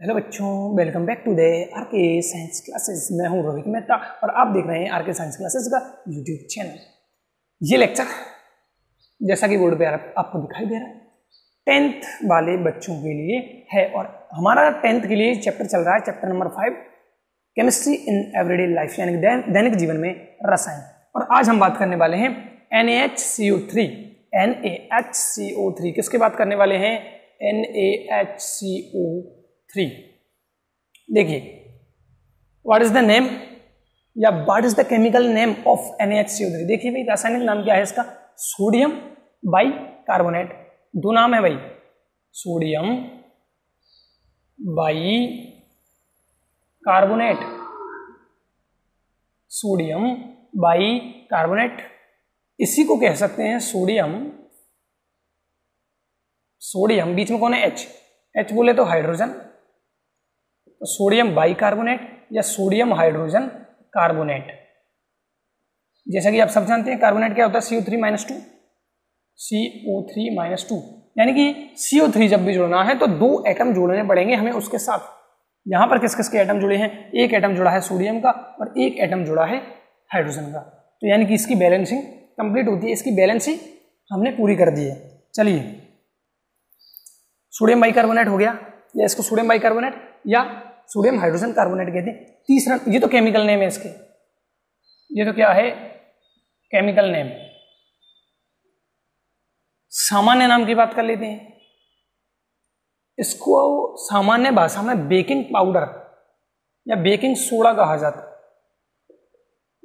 Hello बच्चों, welcome back to the RK science classes. मैं हूं रोहित मेहता और आप देख रहे हैं आरके साइंस क्लासेस का यूट्यूब चैनल। ये लेक्चर जैसा कि बोर्ड पे आपको दिखाई दे रहा है 10th वाले बच्चों के लिए है और हमारा 10th के लिए चैप्टर चल रहा है, chapter number 5 chemistry in everyday life, यानी दैनिक जीवन में रसायन। और आज हम बात करने वाले हैं NaHCO3। NaHCO3 किसकी बात करने वाले हैं? NaHCO3। देखिए, व्हाट इज द नेम या what is the chemical name of NaHCO3। देखिए भाई, रासायनिक नाम क्या है इसका? Sodium by carbonate. दो नाम है भाई, sodium by carbonate. Sodium by carbonate, इसी को कह सकते हैं सोडियम बीच में कौन है? H बोले तो हाइड्रोजन, तो सोडियम बाई कार्बोनेट या सोडियम हाइड्रोजन कार्बोनेट। जैसा कि आप सब जानते हैं कार्बोनेट क्या होता है? CO3-2। CO3-2 यानी कि CO3 जब भी जोड़ना है तो दो एटम जोड़ने पड़ेंगे हमें उसके साथ। यहां पर किस किस के एटम जुड़े हैं? एक एटम जुड़ा है सोडियम का और एक एटम जुड़ा है हाइड्रोजन का। तो यानी कि इसकी बैलेंसिंग कंप्लीट होती है, इसकी बैलेंसिंग हमने पूरी कर दी है। चलिए, सोडियम बाइकार्बोनेट हो गया, या इसको सोडियम बाइकार्बोनेट या सोडियम हाइड्रोजन कार्बोनेट कहते हैं। तीसरा, ये तो केमिकल नेम है इसके, ये तो क्या है? Chemical name. सामान्य नाम की बात कर लेते हैं, इसको सामान्य भाषा में बेकिंग पाउडर या बेकिंग सोडा कहा जाता है।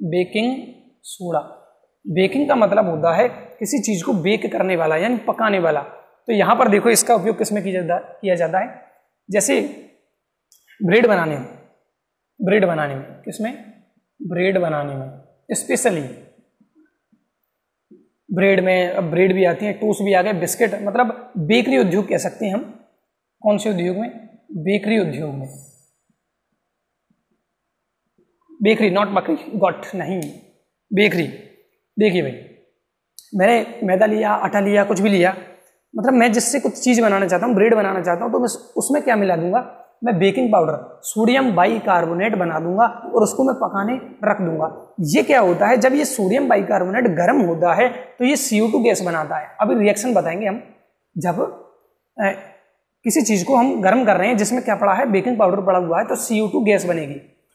बेकिंग सोडा, बेकिंग का मतलब होता है किसी चीज को बेक करने वाला यानी पकाने वाला। तो यहां पर देखो इसका उपयोग किसमें किया जाता है? जैसे ब्रेड बनाने में, किसमें? ब्रेड बनाने में स्पेशली। ब्रेड में अब ब्रेड भी आती है, टोस्ट भी आ गए, बिस्किट, मतलब बेकरी उद्योग कह सकते हैं हम। कौन से उद्योग में? बेकरी उद्योग में। बेकरी, नॉट बकरी, गॉट नहीं, बेकरी। देखिए भाई, मैंने मैदा लिया, आटा लिया, कुछ भी लिया, मतलब मैं जिससे कुछ चीज बनाना चाहता हूँ, ब्रेड बनाना चाहता हूँ, तो मैं उसमें क्या मिला दूंगा? मैं बेकिंग पाउडर सोडियम बाइकार्बोनेट बना दूंगा और उसको मैं पकाने रख दूंगा। ये क्या होता है? जब ये सोडियम बाइकार्बोनेट गर्म होता है तो ये CO2 गैस बनाता है। अभी रिएक्शन बताएंगे हम। जब किसी चीज को हम गर्म कर रहे हैं जिसमें क्या पड़ा है? बेकिंग पाउडर पड़ा हुआ है, तो CO2 गैस बनेगी।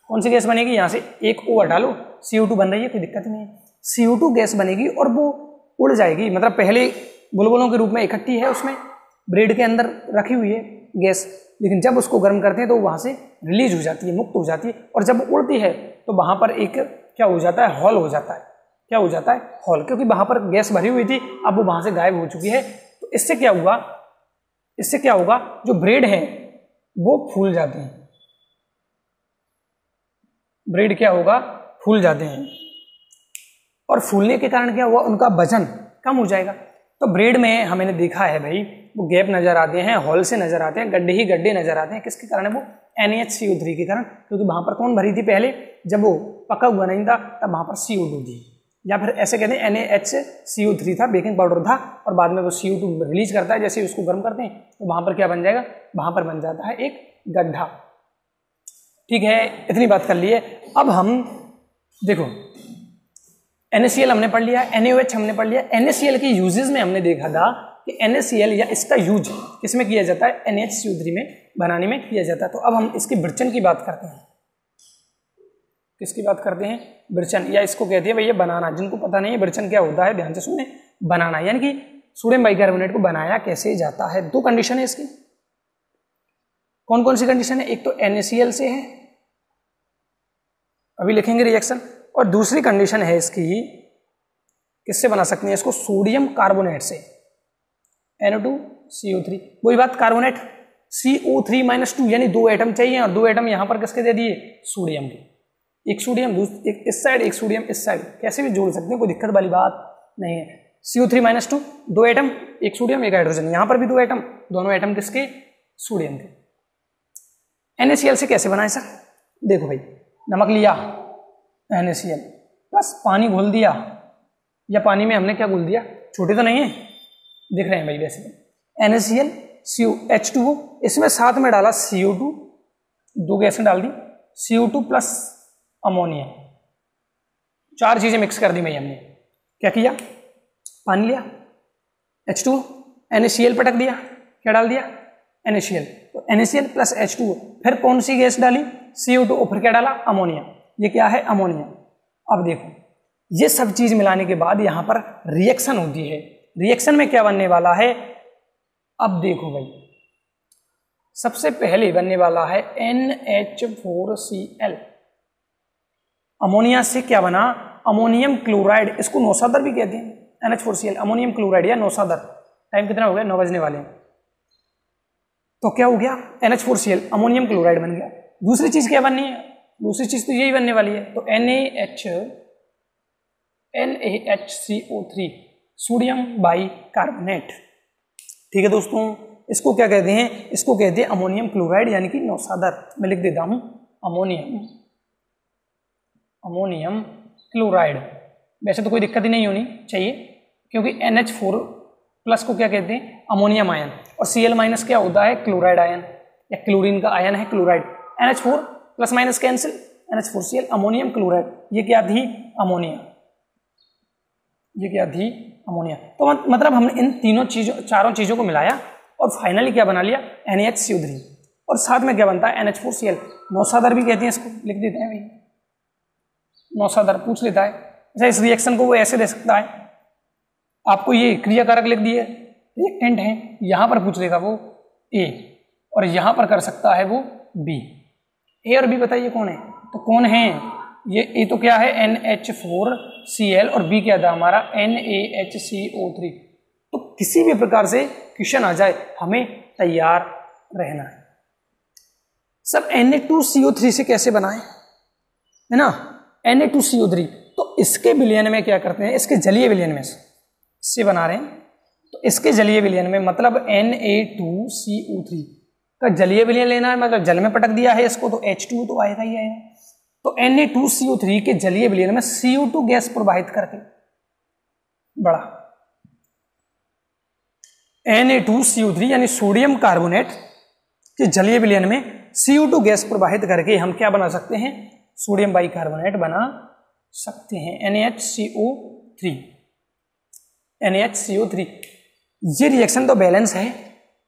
कौन सी गैस बनेगी? यहाँ से एक O हटा लो, CO2 बन रही है, कोई दिक्कत नहीं है। CO2 गैस बनेगी और वो उड़ जाएगी, मतलब पहले बुलबुलों के रूप में इकट्ठी है उसमें ब्रेड के अंदर रखी हुई है गैस, लेकिन जब उसको गर्म करते हैं तो वहां से रिलीज हो जाती है, मुक्त हो जाती है, और जब उड़ती है तो वहां पर एक क्या हो जाता है? हॉल हो जाता है। क्या हो जाता है? हॉल, क्योंकि वहां पर गैस भरी हुई थी, अब वो वहां से गायब हो चुकी है। तो इससे क्या होगा? जो ब्रेड है वो फूल जाते हैं। ब्रेड क्या होगा? फूल जाते हैं, और फूलने के कारण क्या हुआ? उनका वजन कम हो जाएगा। तो ब्रेड में हमने देखा है भाई, वो गैप नजर आते हैं, हॉल से नजर आते हैं, गड्ढे ही गड्ढे नजर आते हैं। किसके कारण है वो? NaHCO3 के कारण, क्योंकि वहां पर कौन भरी थी पहले? जब वो पका हुआ नहीं था तब वहां पर CO2 थी, या फिर ऐसे कहते हैं NaHCO3 था, बेकिंग पाउडर था, और बाद में वो CO2 रिलीज करता है। जैसे उसको गर्म करते हैं तो वहां पर क्या बन जाएगा? वहां पर बन जाता है एक गड्ढा। ठीक है, इतनी बात कर लिए। अब हम देखो, NaCl हमने पढ़ लिया, NaOH हमने पढ़ लिया। NaCl के यूजेस में हमने देखा था कि NaCl या इसका यूज किसमें किया जाता है? NaHCO3 में बनाने में किया जाता है। तो अब हम इसके विरचन की बात करते हैं। किसकी बात करते हैं? विरचन, या इसको कहते हैं भैया बनाना। जिनको पता नहीं है विरचन क्या होता है, ध्यान से सुने। बनाना यानी कि सोडियम बाइकार्बोनेट को बनाया कैसे जाता है। दो कंडीशन है इसकी। कौन कौन सी कंडीशन है? एक तो NaCl से है, अभी लिखेंगे रिएक्शन, और दूसरी कंडीशन है इसकी, किससे बना सकते हैं इसको? सोडियम कार्बोनेट से, NO2CO3। वही बात, कार्बोनेट CO3-2, यानी दो एटम चाहिए, और दो एटम यहां पर किसके दे दिए? सोडियम के। एक सोडियम एक इस साइड, एक सोडियम इस साइड, कैसे भी जोड़ सकते हैं, कोई दिक्कत वाली बात नहीं है। CO3-2, दो एटम, एक सोडियम एक हाइड्रोजन, यहां पर भी दो एटम, दोनों एटम किसके? सोडियम के। NaCl से कैसे बनाए सर? देखो भाई, नमक लिया, NaCl बस पानी घोल दिया, या पानी में हमने क्या घोल दिया? छोटे तो नहीं है, दिख रहे हैं भाई वैसे। NaCl, H2O, इसमें साथ में डाला CO2 2 गैसें डाल दी, CO2 प्लस अमोनिया, 4 चीजें मिक्स कर दी भाई हमने। क्या किया, पानी लिया, H2, NaCl पटक दिया, क्या डाल दिया, NaCl, तो NaCl प्लस H2, फिर कौन सी गैस डाली, CO2, और फिर क्या डाला, अमोनिया। ये क्या है, अमोनिया। अब देखो ये सब चीज मिलाने के बाद यहां पर रिएक्शन होती है। रिएक्शन में क्या बनने वाला है, अब देखो भाई, सबसे पहले बनने वाला है NH4Cl। अमोनिया से क्या बना, अमोनियम क्लोराइड, इसको नौसादर भी कहते हैं, NH4Cl, अमोनियम क्लोराइड या नौसादर। टाइम कितना हो गया, 9 बजने वाले हैं। तो क्या हो गया, NH4Cl, अमोनियम क्लोराइड बन गया। दूसरी चीज क्या बननी है, दूसरी चीज तो यही बनने वाली है, तो NaHCO3, सोडियम बाइकार्बोनेट। ठीक है दोस्तों, इसको क्या कहते हैं, इसको कहते हैं अमोनियम क्लोराइड यानी कि नौसादर। मैं लिख देता हूं अमोनियम क्लोराइड। वैसे तो कोई दिक्कत ही नहीं होनी चाहिए, क्योंकि NH4 प्लस को क्या कहते हैं, अमोनियम आयन, और Cl माइनस क्या होता है, क्लोराइड आयन या क्लोरीन का आयन है chloride. NH4 plus minus cancel, NH4Cl, ammonium chloride. ये क्या थी, अमोनिया, ये क्या थी, अमोनिया। तो मतलब हमने इन तीनों चीजों, चारों चीजों को मिलाया और फाइनली क्या बना लिया, NaHCO3, और साथ में क्या बनता है, NH4Cl। नौसादर भी कहते हैं इसको, लिख देते हैं भाई, नौसादर पूछ लेता है। अच्छा, इस रिएक्शन को वो ऐसे दे सकता है, आपको ये क्रियाकारक लिख दिए, रिएक्टेंट है, यहां पर पूछ लेगा वो A, और यहां पर कर सकता है वो B। A और B बताइए कौन है, तो कौन है ये, A तो क्या है, NH4Cl, और B क्या था हमारा, NaHCO3। तो किसी भी प्रकार से क्वेश्चन आ जाए हमें तैयार रहना है। सब Na2CO3 से कैसे बनाएं, है ना, Na2CO3, तो इसके विलयन में क्या करते हैं, इसके जलीय विलयन में से बना रहे हैं, तो इसके जलीय विलयन में मतलब Na2CO3 का जलीय विलयन लेना है, मतलब जल में पटक दिया है इसको, तो H2 तो आएगा ही आएगा। तो Na2CO3 के जलीय विलयन में CO2 गैस प्रवाहित करके बड़ा Na2CO3 यानी सोडियम कार्बोनेट के जलीय विलयन में CO2 गैस प्रवाहित करके हम क्या बना सकते हैं, सोडियम बाइकार्बोनेट बना सकते हैं, NaHCO3। ये रिएक्शन तो बैलेंस है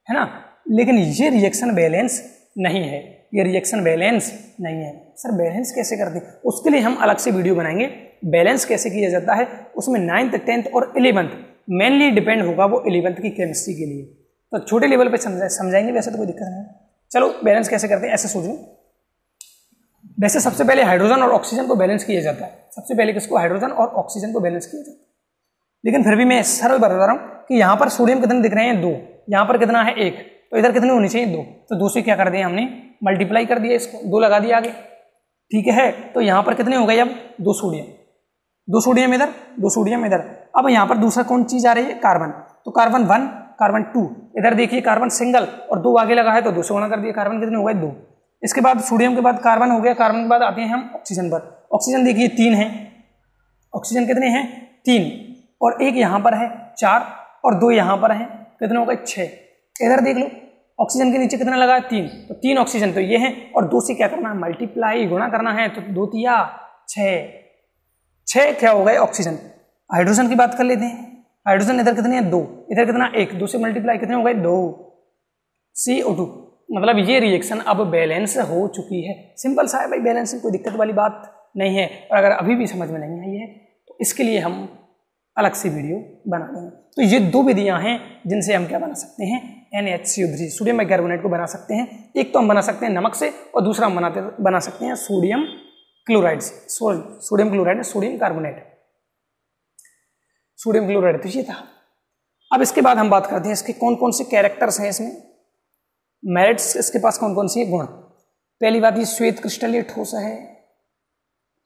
ना, लेकिन ये रिएक्शन बैलेंस नहीं है, ये रिएक्शन बैलेंस नहीं है। सर बैलेंस कैसे करते हैं, उसके लिए हम अलग से वीडियो बनाएंगे। बैलेंस कैसे किया जाता है, उसमें 9th 10th और 11th मेनली डिपेंड होगा, वो 11th की केमिस्ट्री के लिए, तो छोटे लेवल पे समझाएंगे, वैसे तो कोई दिक्कत नहीं। चलो बैलेंस कैसे करते हैं, ऐसे सोच लो। वैसे सबसे पहले हाइड्रोजन और ऑक्सीजन को बैलेंस किया जाता है, सबसे पहले किसको, हाइड्रोजन और ऑक्सीजन को बैलेंस किया जाता है। लेकिन फिर भी मैं सरल बता रहा हूँ कि यहाँ पर सोडियम कितने दिख रहे हैं, 2, यहाँ पर कितना है, 1, तो इधर कितने होनी चाहिए, 2, तो 2 से क्या कर दिया हमने, मल्टीप्लाई कर दिया, इसको 2 लगा दिया आगे। ठीक है, तो यहाँ पर कितने हो गए अब, 2 सोडियम, 2 सोडियम इधर, 2 सोडियम इधर। अब यहाँ पर दूसरा कौन चीज आ रही है, कार्बन, तो कार्बन 1, कार्बन 2, इधर देखिए कार्बन सिंगल, और 2 आगे लगा है तो 2 से गुणा कर दिया, कार्बन कितने हो गए, 2। इसके बाद सोडियम के बाद कार्बन हो गया, कार्बन के बाद आते हैं हम ऑक्सीजन पर। ऑक्सीजन देखिए 3 है, ऑक्सीजन कितने हैं, 3, और 1 यहाँ पर है 4, और 2 यहाँ पर है, कितने हो गए, 6। इधर देख लो ऑक्सीजन के नीचे कितना लगा है, 3, तो 3 ऑक्सीजन तो ये है, और 2 से क्या करना है, मल्टीप्लाई, गुणा करना है, तो 2 तिया 6 क्या हो गए ऑक्सीजन। हाइड्रोजन की बात कर लेते हैं, हाइड्रोजन इधर कितने हैं, 2, इधर कितना, 1, 2 से मल्टीप्लाई कितने हो गए, 2 CO2। मतलब ये रिएक्शन अब बैलेंस हो चुकी है। सिंपल सा है भाई, बैलेंस में कोई दिक्कत वाली बात नहीं है। और अगर अभी भी समझ में नहीं आई है तो इसके लिए हम अलग से वीडियो बना देंगे। तो ये 2 विधियां हैं जिनसे हम क्या बना सकते हैं, NaHCO3 सोडियम बाइकार्बोनेट को बना सकते हैं। एक तो हम बना सकते हैं नमक से, और दूसरा हम बना सकते हैं सोडियम क्लोराइड से, sodium chloride, sodium carbonate, sodium chloride. तो ये था। अब इसके बाद हम बात करते हैं इसके कौन कौन से कैरेक्टर्स हैं, इसमें मेरिट्स इसके पास कौन कौन सी गुण। पहली बात, ये श्वेत क्रिस्टलीय ठोस है।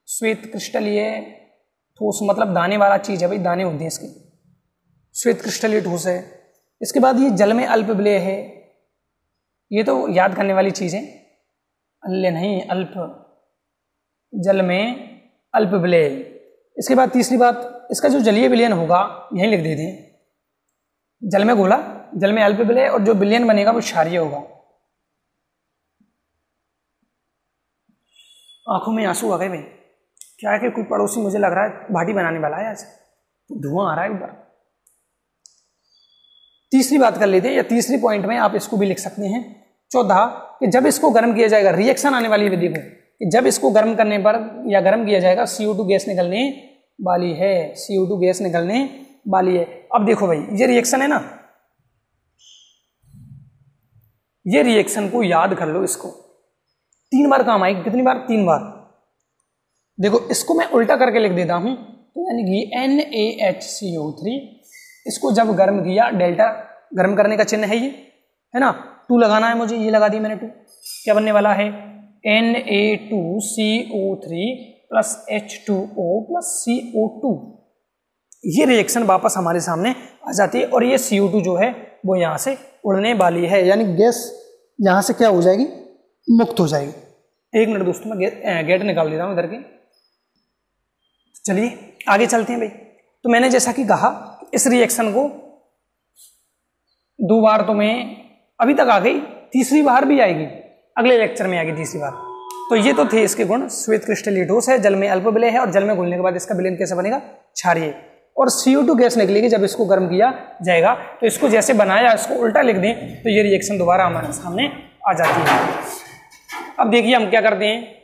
श्वेत क्रिस्टलीय ठोस मतलब दाने वाला चीज है भाई, दाने होते हैं इसके, श्वेत क्रिस्टलीय ठोस है। इसके बाद ये जल में अल्प विलय है, ये तो याद करने वाली चीज है, अल्य नहीं अल्प, जल में अल्प विलय। इसके बाद तीसरी बात, इसका जो जलीय विलयन होगा यही लिख देते हैं, जल में घोला, जल में अल्प विलय, और जो विलयन बनेगा वो क्षारीय होगा। आंखों में आंसू आ गए भाई। क्या है कि कोई पड़ोसी मुझे लग रहा है भाटी बनाने वाला है आज, तो धुआं आ रहा है ऊपर। तीसरी बात कर लेते हैं, या तीसरी पॉइंट में आप इसको भी लिख सकते हैं। चौथा कि जब इसको गर्म किया जाएगा, रिएक्शन आने वाली है विधि को, कि जब इसको गर्म करने पर या गर्म किया जाएगा CO2 गैस निकलने वाली है, CO2 गैस निकलने वाली है। अब देखो भाई ये रिएक्शन है ना, ये रिएक्शन को याद कर लो, इसको 3 बार काम आएगी। कितनी बार? 3 बार। देखो इसको मैं उल्टा करके लिख देता हूं, तो यानी कि NaHCO3, इसको जब गर्म किया, डेल्टा गर्म करने का चिन्ह है ये, है ना, 2 लगाना है मुझे, ये लगा दी मैंने 2। क्या बनने वाला है? Na2CO3 plus H2O plus CO2। ये रिएक्शन वापस हमारे सामने आ जाती है, और ये CO2 जो है वो यहाँ से उड़ने वाली है, यानी गैस यहाँ से क्या हो जाएगी? मुक्त हो जाएगी। 1 मिनट दोस्तों, मैं गेट निकाल देता हूँ इधर के। चलिए आगे चलते हैं भाई। तो मैंने जैसा कि कहा, इस रिएक्शन को 2 बार तो मैं अभी तक आ गई, तीसरी बार भी आएगी, अगले लेक्चर में आएगी तीसरी बार। तो ये तो थे इसके गुण। श्वेत क्रिस्टल ये ठोस है, जल में अल्प विलय है, और जल में घुलने के बाद इसका विलयन कैसे बनेगा? क्षारीय। और CO2 गैस निकलेगी जब इसको गर्म किया जाएगा। तो इसको जैसे बनाया, इसको उल्टा लिख दें तो ये रिएक्शन दोबारा हमारे सामने आ जाती है। अब देखिए हम क्या करते हैं,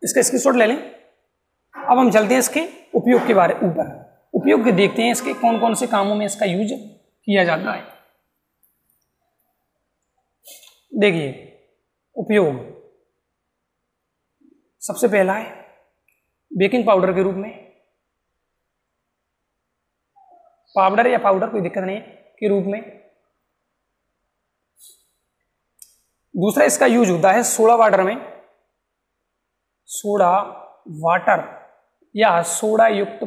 इसका स्क्रीनशॉट ले लें। अब हम चलते हैं इसके उपयोग के बारे ऊपर, उपयोग के देखते हैं, इसके कौन कौन से कामों में इसका यूज किया जाता है। देखिए उपयोग, सबसे पहला है बेकिंग पाउडर के रूप में, पाउडर या पाउडर कोई दिक्कत नहीं है, के रूप में। दूसरा इसका यूज होता है सोडा वाटर में, सोडा वाटर या सोडा युक्त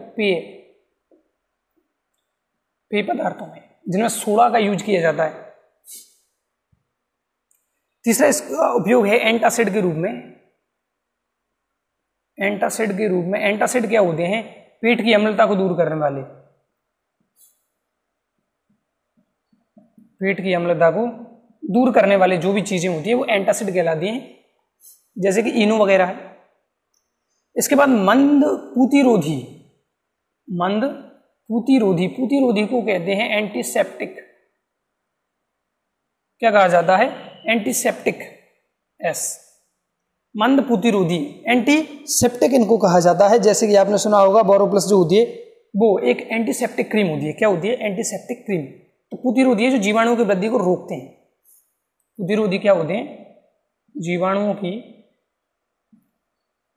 पेय पदार्थों में, जिनमें सोडा का यूज किया जाता है। तीसरा इसका उपयोग है एंटासिड के रूप में, एंटासिड के रूप में। एंटासिड क्या होते हैं? पेट की अम्लता को दूर करने वाले, पेट की अम्लता को दूर करने वाले जो भी चीजें होती है वो एंटासिड कहलाती हैं, जैसे कि इनो वगैरह है। इसके बाद मंद पूतिरोधी, मंद पूतिरोधी, पूतिरोधी को कहते हैं एंटीसेप्टिक। क्या कहा जाता है? एंटीसेप्टिक। मंद पूतिरोधी, एंटीसेप्टिक इनको कहा जाता है। जैसे कि आपने सुना होगा बोरोप्लस जो होती है वो एक एंटीसेप्टिक क्रीम होती है। क्या होती है? Antiseptic cream. तो पूतिरोधी है जो जीवाणुओं की वृद्धि को रोकते हैं। पूतिरोधी क्या होते हैं? जीवाणुओं की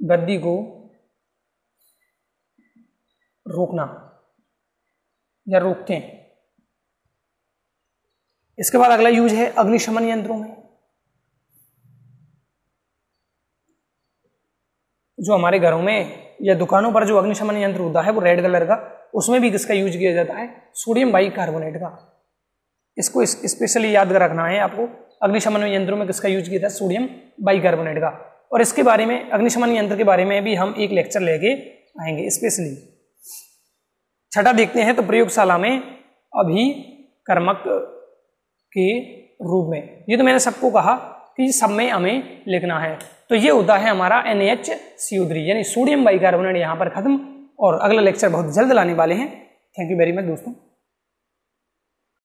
वृद्धि को रोकना या रोकते हैं। इसके बाद अगला यूज है अग्निशमन यंत्रों में। जो हमारे घरों में या दुकानों पर जो अग्निशमन यंत्र होता है वो रेड कलर का, उसमें भी किसका यूज किया जाता है? सोडियम बाइकार्बोनेट का। इसको स्पेशली याद रखना है आपको। अग्निशमन यंत्रों में किसका यूज किया था? सोडियम बाइकार्बोनेट का। और इसके बारे में, अग्निशमन यंत्र के बारे में भी हम एक लेक्चर लेके आएंगे स्पेशली। छठा देखते हैं, तो प्रयोगशाला में अभिकर्मक के रूप में। ये तो मैंने सबको कहा कि सब में हमें लिखना है। तो ये होता है हमारा NaHCO3 यानी सोडियम बाइकार्बोनेट यहाँ पर खत्म, और अगला लेक्चर बहुत जल्द लाने वाले हैं। थैंक यू वेरी मच दोस्तों।